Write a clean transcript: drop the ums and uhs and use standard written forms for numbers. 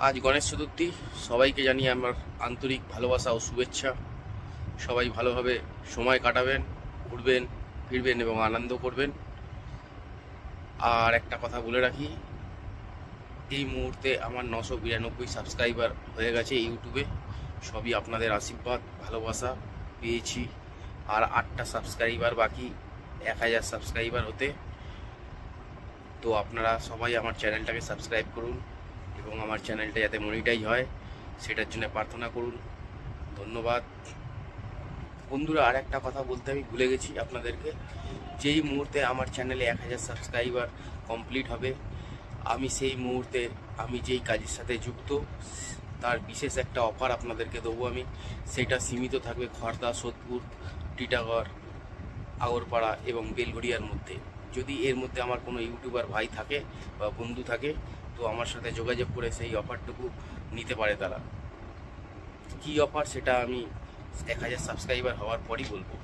আজ গণেশ চতুর্থী, সবাইকে জানিয়ে আমার আন্তরিক ভালোবাসা ও শুভেচ্ছা। সবাই ভালোভাবে সময় কাটাবেন, ঘুরবেন ফিরবেন এবং আনন্দ করবেন। আর একটা কথা বলে রাখি, এই মুহূর্তে আমার 992 সাবস্ক্রাইবার হয়ে গেছে ইউটিউবে। সবই আপনাদের আশীর্বাদ ভালোবাসা পেয়েছি। আর 8টা সাবস্ক্রাইবার বাকি 1000 সাবস্ক্রাইবার হতে। তো আপনারা সবাই আমার চ্যানেলটাকে সাবস্ক্রাইব করুন এবং আমার চ্যানেলটা যাতে মনিটাইজ হয় সেটার জন্য প্রার্থনা করুন। ধন্যবাদ বন্ধুরা। আর একটা কথা বলতে আমি ভুলে গেছি আপনাদেরকে, যেই মুহূর্তে আমার চ্যানেলে 1000 সাবস্ক্রাইবার কমপ্লিট হবে, আমি সেই মুহূর্তে আমি যেই কাজের সাথে যুক্ত তার বিশেষ একটা অফার আপনাদেরকে দেবো আমি। সেটা সীমিত থাকবে খড়দা, সোদপুর, টিটাগড়, আগরপাড়া এবং বেলঘড়িয়ার মধ্যে। যদি এর মধ্যে আমার কোনো ইউটিউবার ভাই থাকে বা বন্ধু থাকে, তো আমার সাথে যোগাযোগ করে সেই অফারটুকু নিতে পারে তারা। কী অফার সেটা আমি 1000 সাবস্ক্রাইবার হওয়ার পরই বলবো।